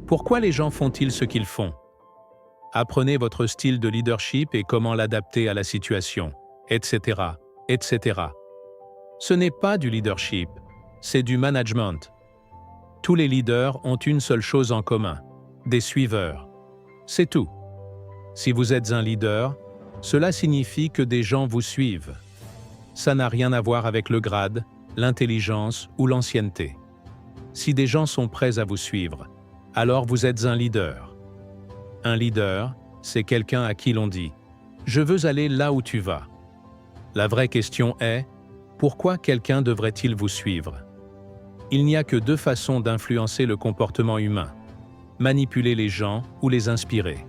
Pourquoi les gens font-ils ce qu'ils font? Apprenez votre style de leadership et comment l'adapter à la situation, etc., etc. Ce n'est pas du leadership, c'est du management. Tous les leaders ont une seule chose en commun, des suiveurs. C'est tout. Si vous êtes un leader, cela signifie que des gens vous suivent. Ça n'a rien à voir avec le grade, l'intelligence ou l'ancienneté. Si des gens sont prêts à vous suivre, alors vous êtes un leader. Un leader, c'est quelqu'un à qui l'on dit « Je veux aller là où tu vas ». La vraie question est « Pourquoi quelqu'un devrait-il vous suivre ?» Il n'y a que deux façons d'influencer le comportement humain, manipuler les gens ou les inspirer.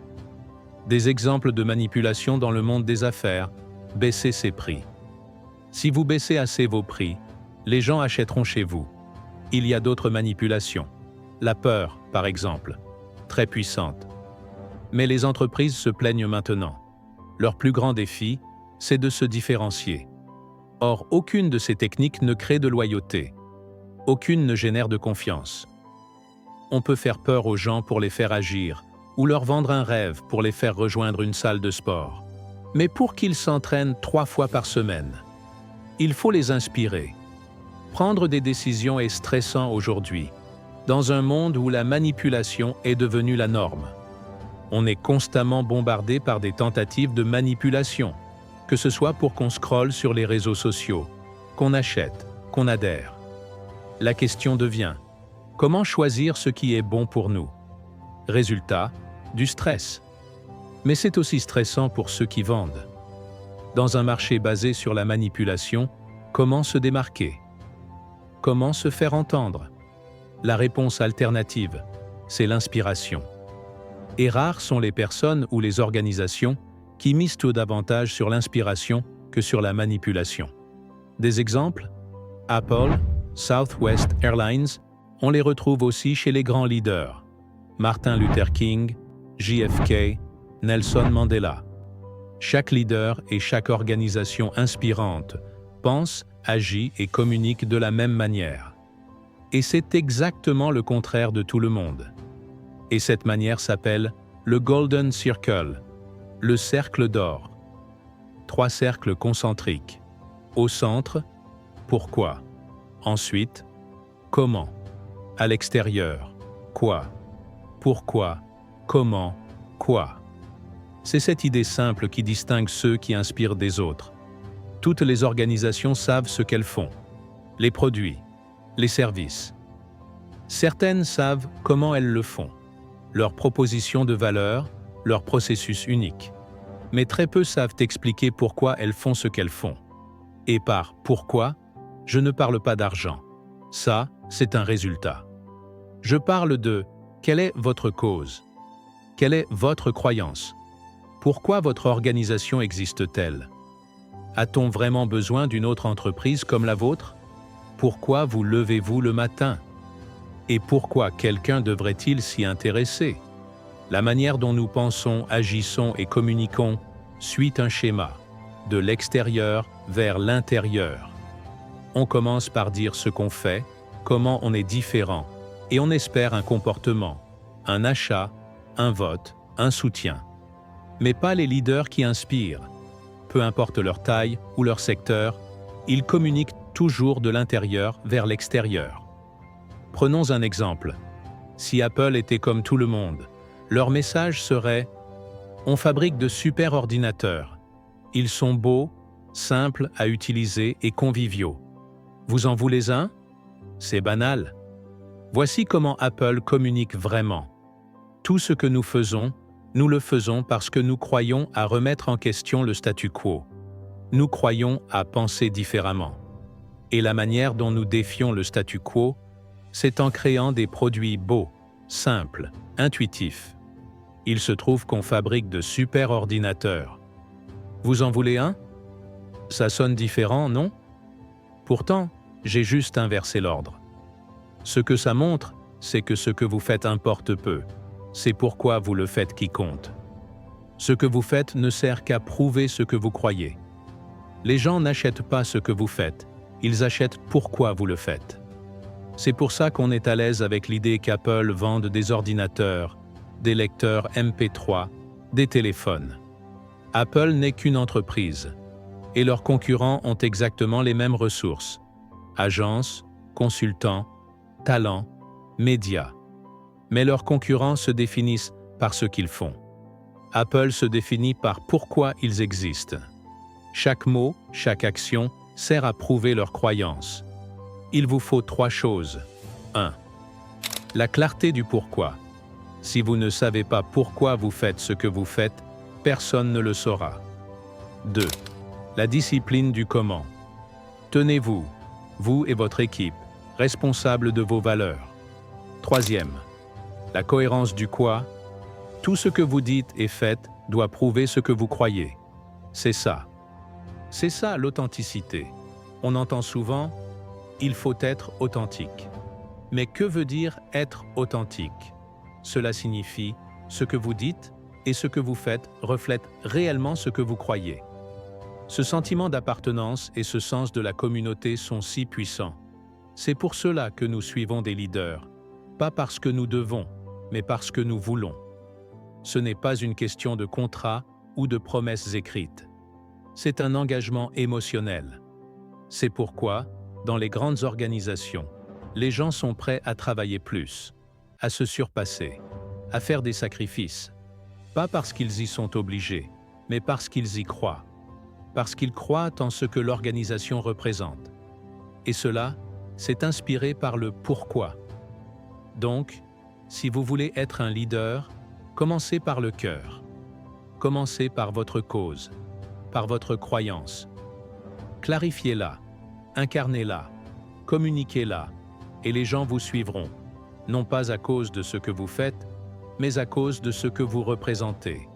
Des exemples de manipulation dans le monde des affaires, baisser ses prix. Si vous baissez assez vos prix, les gens achèteront chez vous. Il y a d'autres manipulations. La peur, par exemple, très puissante. Mais les entreprises se plaignent maintenant. Leur plus grand défi, c'est de se différencier. Or, aucune de ces techniques ne crée de loyauté. Aucune ne génère de confiance. On peut faire peur aux gens pour les faire agir, ou leur vendre un rêve pour les faire rejoindre une salle de sport. Mais pour qu'ils s'entraînent 3 fois par semaine, il faut les inspirer. Prendre des décisions est stressant aujourd'hui, dans un monde où la manipulation est devenue la norme. On est constamment bombardé par des tentatives de manipulation, que ce soit pour qu'on scrolle sur les réseaux sociaux, qu'on achète, qu'on adhère. La question devient, comment choisir ce qui est bon pour nous? Résultat, du stress. Mais c'est aussi stressant pour ceux qui vendent. Dans un marché basé sur la manipulation, comment se démarquer? Comment se faire entendre? La réponse alternative, c'est l'inspiration. Et rares sont les personnes ou les organisations qui misent tout davantage sur l'inspiration que sur la manipulation. Des exemples? Apple, Southwest Airlines, on les retrouve aussi chez les grands leaders. Martin Luther King, JFK, Nelson Mandela. Chaque leader et chaque organisation inspirante pense, agit et communique de la même manière. Et c'est exactement le contraire de tout le monde. Et cette manière s'appelle le Golden Circle, le cercle d'or. 3 cercles concentriques. Au centre, pourquoi? Ensuite, comment? À l'extérieur, quoi? Pourquoi? Comment? Quoi? C'est cette idée simple qui distingue ceux qui inspirent des autres. Toutes les organisations savent ce qu'elles font. Les produits, les services. Certaines savent comment elles le font, leurs propositions de valeur, leur processus unique. Mais très peu savent expliquer pourquoi elles font ce qu'elles font. Et par « pourquoi », je ne parle pas d'argent. Ça, c'est un résultat. Je parle de « quelle est votre cause ?» Quelle est votre croyance? Pourquoi votre organisation existe-t-elle? A-t-on vraiment besoin d'une autre entreprise comme la vôtre? Pourquoi vous levez-vous le matin? Et pourquoi quelqu'un devrait-il s'y intéresser? La manière dont nous pensons, agissons et communiquons suit un schéma, de l'extérieur vers l'intérieur. On commence par dire ce qu'on fait, comment on est différent, et on espère un comportement, un achat, un vote, un soutien. Mais pas les leaders qui inspirent. Peu importe leur taille ou leur secteur, ils communiquent toujours de l'intérieur vers l'extérieur. Prenons un exemple. Si Apple était comme tout le monde, leur message serait « On fabrique de super ordinateurs. Ils sont beaux, simples à utiliser et conviviaux. Vous en voulez un? C'est banal. » Voici comment Apple communique vraiment. Tout ce que nous le faisons parce que nous croyons à remettre en question le statu quo. Nous croyons à penser différemment. Et la manière dont nous défions le statu quo, c'est en créant des produits beaux, simples, intuitifs. Il se trouve qu'on fabrique de super ordinateurs. Vous en voulez un? Ça sonne différent, non? Pourtant, j'ai juste inversé l'ordre. Ce que ça montre, c'est que ce que vous faites importe peu. C'est pourquoi vous le faites qui compte. Ce que vous faites ne sert qu'à prouver ce que vous croyez. Les gens n'achètent pas ce que vous faites, ils achètent pourquoi vous le faites. C'est pour ça qu'on est à l'aise avec l'idée qu'Apple vende des ordinateurs, des lecteurs MP3, des téléphones. Apple n'est qu'une entreprise, et leurs concurrents ont exactement les mêmes ressources: agences, consultants, talents, médias. Mais leurs concurrents se définissent par ce qu'ils font. Apple se définit par pourquoi ils existent. Chaque mot, chaque action sert à prouver leurs croyances. Il vous faut 3 choses. 1. La clarté du pourquoi. Si vous ne savez pas pourquoi vous faites ce que vous faites, personne ne le saura. 2. La discipline du comment. Tenez-vous, vous et votre équipe, responsables de vos valeurs. 3e. La cohérence du quoi. Tout ce que vous dites et faites doit prouver ce que vous croyez. C'est ça. C'est ça l'authenticité. On entend souvent « il faut être authentique ». Mais que veut dire être authentique? Cela signifie ce que vous dites et ce que vous faites reflètent réellement ce que vous croyez. Ce sentiment d'appartenance et ce sens de la communauté sont si puissants. C'est pour cela que nous suivons des leaders, pas parce que nous devons, mais parce que nous voulons. Ce n'est pas une question de contrat ou de promesses écrites. C'est un engagement émotionnel. C'est pourquoi, dans les grandes organisations, les gens sont prêts à travailler plus, à se surpasser, à faire des sacrifices, pas parce qu'ils y sont obligés, mais parce qu'ils y croient, parce qu'ils croient en ce que l'organisation représente. Et cela, c'est inspiré par le pourquoi. Donc, si vous voulez être un leader, commencez par le cœur. Commencez par votre cause, par votre croyance. Clarifiez-la, incarnez-la, communiquez-la, et les gens vous suivront, non pas à cause de ce que vous faites, mais à cause de ce que vous représentez.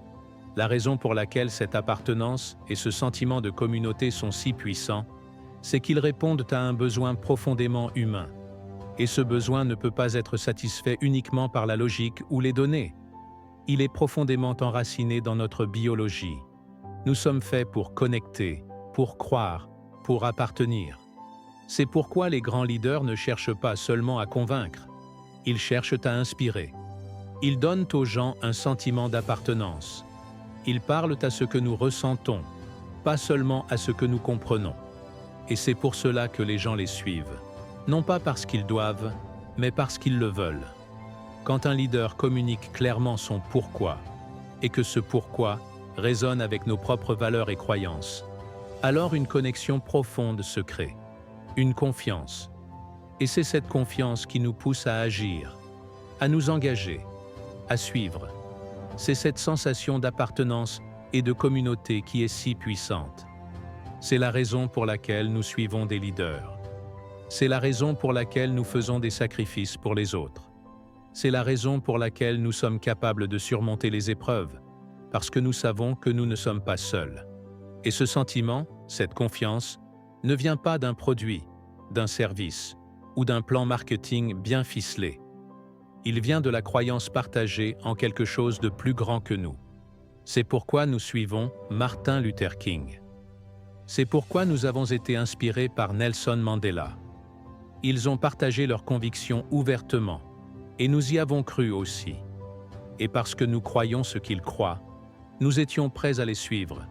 La raison pour laquelle cette appartenance et ce sentiment de communauté sont si puissants, c'est qu'ils répondent à un besoin profondément humain. Et ce besoin ne peut pas être satisfait uniquement par la logique ou les données. Il est profondément enraciné dans notre biologie. Nous sommes faits pour connecter, pour croire, pour appartenir. C'est pourquoi les grands leaders ne cherchent pas seulement à convaincre, ils cherchent à inspirer. Ils donnent aux gens un sentiment d'appartenance. Ils parlent à ce que nous ressentons, pas seulement à ce que nous comprenons. Et c'est pour cela que les gens les suivent, non pas parce qu'ils doivent, mais parce qu'ils le veulent. Quand un leader communique clairement son pourquoi, et que ce pourquoi résonne avec nos propres valeurs et croyances, alors une connexion profonde se crée, une confiance. Et c'est cette confiance qui nous pousse à agir, à nous engager, à suivre. C'est cette sensation d'appartenance et de communauté qui est si puissante. C'est la raison pour laquelle nous suivons des leaders. C'est la raison pour laquelle nous faisons des sacrifices pour les autres. C'est la raison pour laquelle nous sommes capables de surmonter les épreuves, parce que nous savons que nous ne sommes pas seuls. Et ce sentiment, cette confiance, ne vient pas d'un produit, d'un service ou d'un plan marketing bien ficelé. Il vient de la croyance partagée en quelque chose de plus grand que nous. C'est pourquoi nous suivons Martin Luther King. C'est pourquoi nous avons été inspirés par Nelson Mandela. Ils ont partagé leurs convictions ouvertement, et nous y avons cru aussi. Et parce que nous croyons ce qu'ils croient, nous étions prêts à les suivre,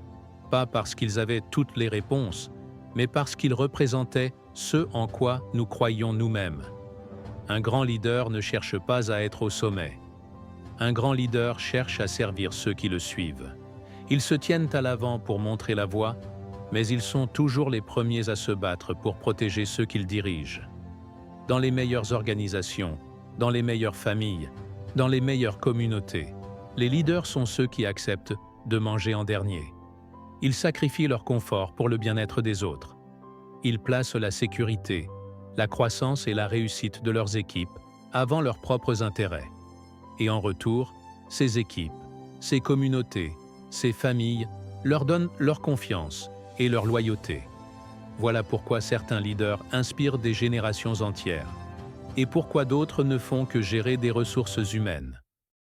pas parce qu'ils avaient toutes les réponses, mais parce qu'ils représentaient ce en quoi nous croyons nous-mêmes. Un grand leader ne cherche pas à être au sommet. Un grand leader cherche à servir ceux qui le suivent. Ils se tiennent à l'avant pour montrer la voie, mais ils sont toujours les premiers à se battre pour protéger ceux qu'ils dirigent. Dans les meilleures organisations, dans les meilleures familles, dans les meilleures communautés, les leaders sont ceux qui acceptent de manger en dernier. Ils sacrifient leur confort pour le bien-être des autres. Ils placent la sécurité, la croissance et la réussite de leurs équipes avant leurs propres intérêts. Et en retour, ces équipes, ces communautés, ces familles leur donnent leur confiance et leur loyauté. Voilà pourquoi certains leaders inspirent des générations entières, et pourquoi d'autres ne font que gérer des ressources humaines.